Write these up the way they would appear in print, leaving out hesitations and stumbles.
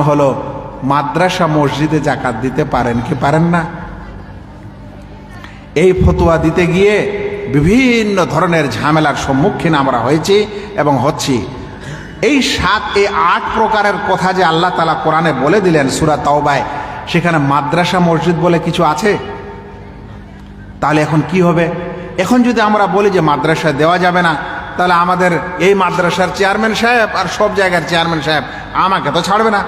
হলো মাদ্রাসা মসজিদে যাকাত দিতে পারেন কি পারেন না। এই ফতোয়া দিতে গিয়ে বিভিন্ন ধরনের ঝামেলার সম্মুখীন আমরা হয়েছি এবং হচ্ছি। এই 8 প্রকারের কথা যে আল্লাহ তাআলা কোরআনে বলে দিলেন সূরা তাওবায়, সেখানে মাদ্রাসা মসজিদ বলে কিছু আছে? তাহলে এখন কি হবে? এখন যদি আমরা বলি যে মাদ্রাসায় দেওয়া যাবে না, তাহলে আমাদের এই মাদ্রাসার চেয়ারম্যান সাহেব আর সব জায়গার চেয়ারম্যান সাহেব আমাকে তো ছাড়বে না।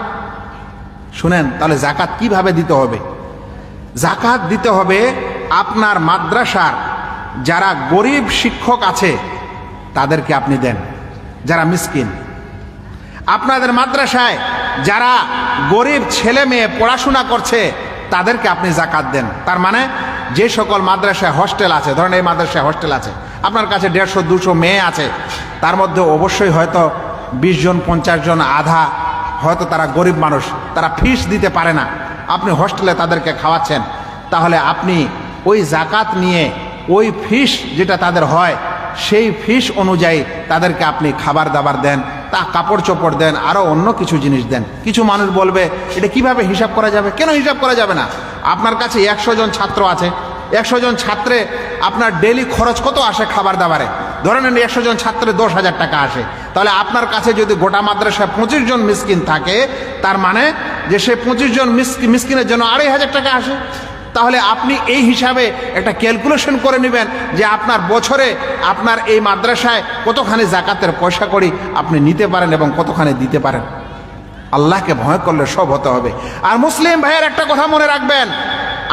শুনেন, তাহলে যাকাত কিভাবে দিতে হবে? যাকাত দিতে হবে আপনার মাদ্রাসার যারা গরিব শিক্ষক আছে তাদেরকে আপনি দেন, যারা মিসকিন। আপনাদের মাদ্রাসায় যারা গরিব ছেলে মেয়ে পড়াশোনা করছে তাদেরকে আপনি যাকাত দেন। তার মানে যে সকল মাদ্রাসায় হস্টেল আছে, ধরেন এই মাদ্রাসায় হস্টেল আছে, আপনার কাছে 150-200 মেয়ে আছে, তার মধ্যে অবশ্যই হয়তো 20 জন 50 জন আধা হয়তো তারা গরিব মানুষ, তারা ফিস দিতে পারে না, আপনি হস্টেলে তাদেরকে খাওয়াচ্ছেন। তাহলে আপনি ওই যাকাত নিয়ে ওই ফিস যেটা তাদের হয় সেই ফিস অনুযায়ী তাদেরকে আপনি খাবার দাবার দেন, তা কাপড় চোপড় দেন, আরও অন্য কিছু জিনিস দেন। কিছু মানুষ বলবে এটা কিভাবে হিসাব করা যাবে? কেন হিসাব করা যাবে না? আপনার কাছে 100 জন ছাত্র আছে, 100 জন ছাত্রে আপনার ডেলি খরচ কত আসে খাবার দাবারে? ধরে নেন 100 জন ছাত্রে 10,000 টাকা আসে। তাহলে আপনার কাছে যদি গোটা মাদ্রাসায় 25 জন মিসকিন থাকে, তার মানে যে সে 25 জন মিসকিনের জন্য 2,500 টাকা আসে। তাহলে আপনি এই হিসাবে একটা ক্যালকুলেশন করে নেবেন যে আপনার বছরে আপনার এই মাদ্রাসায় কতখানি যাকাতের পয়সা করি আপনি নিতে পারেন এবং কতখানি দিতে পারেন। আল্লাহকে ভয় করলে সব হতে হবে। আর মুসলিম ভাইয়ের একটা কথা মনে রাখবেন,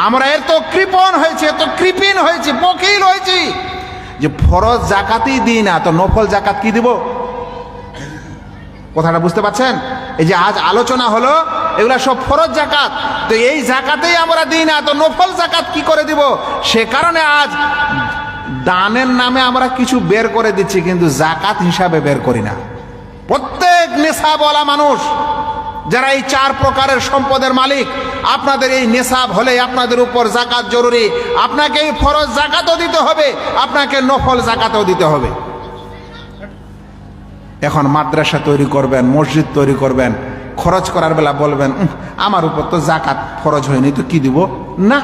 আমরা এত কৃপণ হয়েছি, এত কৃপিন হয়েছি, বকিল হয়েছি যে ফরজ যাকাতই দিই না, তো নফল যাকাত কি দিব? কথাটা বুঝতে পারছেন? এই যে আজ আলোচনা হলো এগুলা সব ফরজ যাকাত, তো এই যাকাতেই আমরা দিই না, তো নফল যাকাত কি করে দিব? সে কারণে আজ দানের নামে আমরা কিছু বের করে দিচ্ছি, কিন্তু যাকাত হিসাবে বের করি না। প্রত্যেক নেশাবওয়ালা মানুষ যারা এই 4 প্রকারের সম্পদের মালিক, আপনাদের এই নেশাব হলে আপনাদের উপর যাকাত জরুরি। আপনাকে এই ফরজ যাকাতও দিতে হবে, আপনাকে নফল যাকাতও দিতে হবে। এখন মাদ্রাসা তৈরি করবেন, মসজিদ তৈরি করবেন, খরচ করার বেলা বলবেন আমার উপর তো যাকাত ফরজ হয়নি, তো কি দিব? না,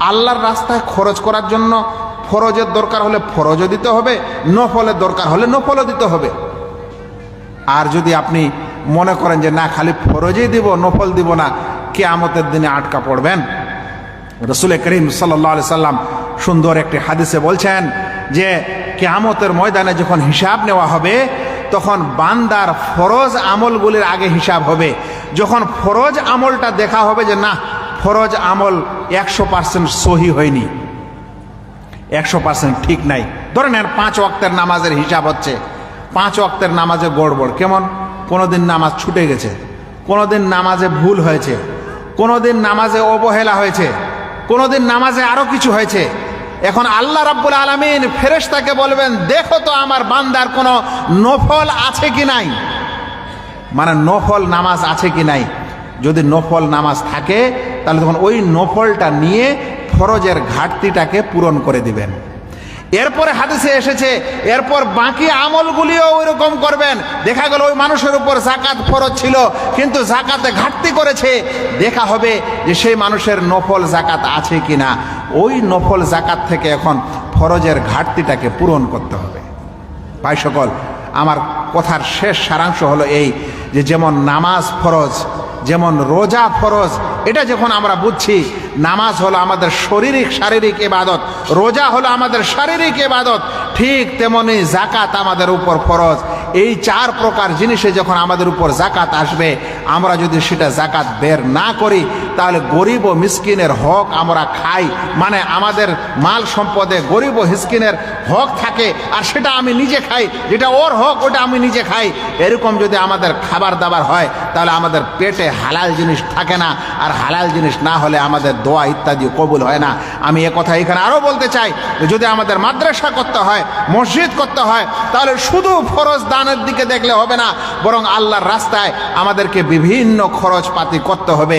আল্লাহর রাস্তায় খরচ করার জন্য ফরজের দরকার হলে ফরজও দিতে হবে, নফলের দরকার হলে নফলও দিতে হবে। আর যদি আপনি মনে করেন যে না খালি ফরজই দিব নফল দিব না, কিয়ামতের দিনে আটকা পড়বেন। রাসূল করিম সাল্লাল্লাহু আলাইহি সাল্লাম সুন্দর একটি হাদিসে বলছেন যে কিয়ামতের ময়দানে যখন হিসাব নেওয়া হবে তখন বান্দার ফরজ আমলগুলির আগে হিসাব হবে। যখন ফরজ আমলটা দেখা হবে যে না ফরজ আমল 100% সহি হয়নি, 100% ঠিক নাই, ধরে নেন 5 ওয়াক্তের নামাজের হিসাব হচ্ছে, 5 ওয়াক্তের নামাজে গড়বড়, কেমন? কোনোদিন নামাজ ছুটে গেছে, কোনোদিন নামাজে ভুল হয়েছে, কোনোদিন নামাজে অবহেলা হয়েছে, কোনোদিন নামাজে আরো কিছু হয়েছে। এখন আল্লাহ রাব্বুল আলামিন ফেরেশতাকে বলবেন দেখো তো আমার বান্দার কোনো নফল আছে কি নাই, মানে নফল নামাজ আছে কি নাই। যদি নফল নামাজ থাকে তাহলে তখন ওই নফলটা নিয়ে ফরজের ঘাটতিটাকে পূরণ করে দিবেন। এরপরে হাদিসে এসেছে এরপর বাকি আমলগুলিও ওই রকম করবেন। দেখা গেল ওই মানুষের উপর যাকাত ফরজ ছিল কিন্তু যাকাতে ঘাটতি করেছে, দেখা হবে যে সেই মানুষের নফল যাকাত আছে কিনা। ওই নফল যাকাত থেকে এখন ফরজের ঘাটতিটাকে পূরণ করতে হবে। ভাই সকল, আমার কথার শেষ সারাংশ হলো এই যে যেমন নামাজ ফরজ, যেমন রোজা ফরজ, এটা যখন আমরা বুঝছি নামাজ হলো আমাদের শারীরিক ইবাদত, রোজা হলো আমাদের শারীরিক ইবাদত, ঠিক তেমনি যাকাত আমাদের উপর ফরজ। এই 4 প্রকার জিনিসে যখন আমাদের উপর যাকাত আসবে, আমরা যদি সেটা যাকাত বের না করি তাহলে গরিব ও মিসকিনের হক আমরা খাই, মানে আমাদের মাল সম্পদে গরিব ও মিসকিনের হক থাকে আর সেটা আমি নিজে খাই, যেটা ওর হক ওটা আমি নিজে খাই। এরকম যদি আমাদের খাবার দাবার হয় তাহলে আমাদের পেটে হালাল জিনিস থাকে না, আর হালাল জিনিস না হলে আমাদের দোয়া ইত্যাদি কবুল হয় না। আমি এ কথা এখানে আরও বলতে চাই, যদি আমাদের মাদ্রাসা করতে হয়, মসজিদ করতে হয়, তাহলে শুধু ফরজ দানের দিকে দেখলে হবে না, বরং আল্লাহর রাস্তায় আমাদেরকে বিভিন্ন খরচপাতি করতে হবে।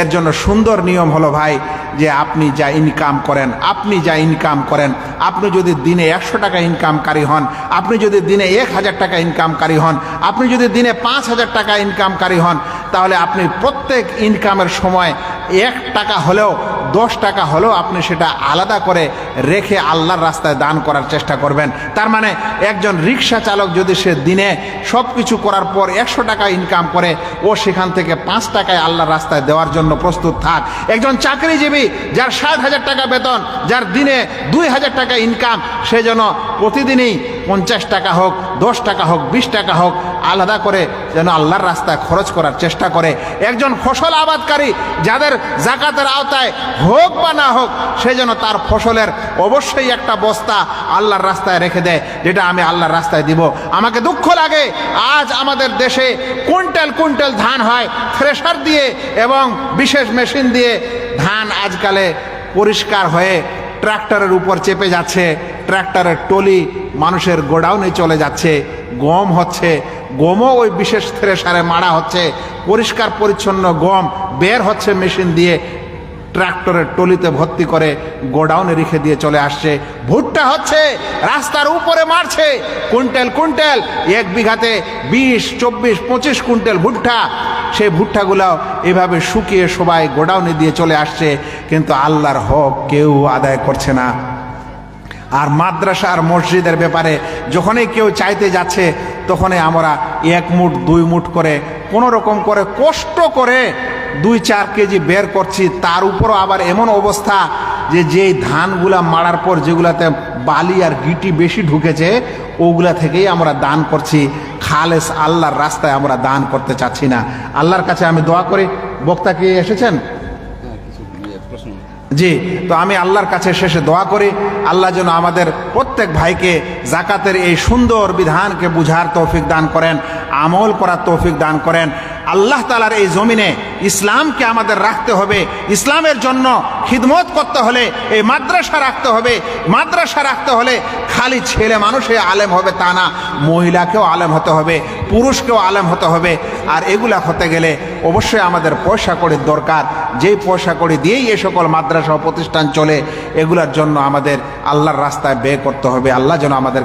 এর জন্য জন্য সুন্দর নিয়ম হলো ভাই যে আপনি যা ইনকাম করেন, আপনি যদি দিনে 100 টাকা ইনকামকারী হন, আপনি যদি দিনে 1000 টাকা ইনকামকারী হন, আপনি যদি দিনে 5000 টাকা ইনকামকারী হন, তাহলে আপনি প্রত্যেক ইনকামের সময় 1 টাকা হলেও 10 টাকা হলেও আপনি সেটা আলাদা করে রেখে আল্লাহর রাস্তায় দান করার চেষ্টা করবেন। তার মানে একজন রিক্সা চালক যদি সে দিনে সব কিছু করার পর 100 টাকা ইনকাম করে, ও সেখান থেকে 5 টাকায় আল্লাহর রাস্তায় দেওয়ার জন্য প্রস্তুত থাক। একজন চাকরিজীবী যার 60,000 টাকা বেতন, যার দিনে 2000 টাকা ইনকাম, সে যেন প্রতিদিনই 50 টাকা হোক, 10 টাকা হোক, 20 টাকা হোক আলাদা করে যেন আল্লাহর রাস্তায় খরচ করার চেষ্টা করে। একজন ফসল আবাদকারী যাদের জাকাতের আওতায় হোক বা না হোক, সে যেন তার ফসলের অবশ্যই একটা বস্তা আল্লাহর রাস্তায় রেখে দেয়, যেটা আমি আল্লাহর রাস্তায় দিব। আমাকে দুঃখ লাগে আজ আমাদের দেশে কুইন্টাল কুইন্টাল ধান হয় থ্রেশার দিয়ে এবং বিশেষ মেশিন দিয়ে। ধান আজকালে পরিষ্কার হয়ে ট্রাক্টরের উপর চেপে যাচ্ছে, ট্রাক্টরের টলি মানুষের গোডাউনে চলে যাচ্ছে। গম হচ্ছে, গমও ওই বিশেষ থ্রেশারে মারা হচ্ছে, পরিষ্কার পরিচ্ছন্ন গম বের হচ্ছে মেশিন দিয়ে, ট্রাক্টরের টলিতে ভর্তি করে গোডাউনে রেখে দিয়ে চলে আসছে। ভুট্টা হচ্ছে, রাস্তার উপরে মারছে কুইন্টাল কুইন্টাল, 1 বিঘাতে 20, 24, 25 কুইন্টাল ভুট্টা। সেই ভুট্টাগুলো এভাবে শুকিয়ে সবাই গোডাউনে দিয়ে চলে আসছে, কিন্তু আল্লাহর হক কেউ আদায় করছে না। আর মাদ্রাসা আর মসজিদের ব্যাপারে যখনই কেউ চাইতে যাচ্ছে, তখনই আমরা 1 মুঠ 2 মুঠ করে কোনো রকম করে কষ্ট করে 2-4 কেজি বের করছি। তার উপরও আবার এমন অবস্থা যে যেই ধানগুলা মারার পর যেগুলাতে বালি আর গিটি বেশি ঢুকেছে, ওগুলা থেকেই আমরা দান করছি। খালেস আল্লাহর রাস্তায় আমরা দান করতে চাচ্ছি না। আল্লাহর কাছে আমি দোয়া করি। বক্তা কি এসেছেন? জি, তো আমি আল্লাহর কাছে শেষে দোয়া করি, আল্লাহ যেন আমাদের প্রত্যেক ভাইকে জাকাতের এই সুন্দর বিধানকে বুঝার তৌফিক দান করেন, আমল করার তৌফিক দান করেন। আল্লাহ তাআলার এই জমিনে ইসলামকে আমাদের রাখতে হবে। ইসলামের জন্য খিদমত করতে হলে এই মাদ্রাসা রাখতে হবে। মাদ্রাসা রাখতে হলে খালি ছেলে মানুষে আলেম হবে তা না, মহিলাকেও আলেম হতে হবে, পুরুষকেও আলেম হতে হবে। আর এগুলা হতে গেলে অবশ্যই আমাদের পয়সা কড়ির দরকার। যেই পয়সা কড়ি দিয়েই এই সকল মাদ্রাসা প্রতিষ্ঠান চলে, এগুলার জন্য আমাদের আল্লাহর রাস্তায় ব্যয় করতে হবে। আল্লাহ যেন আমাদের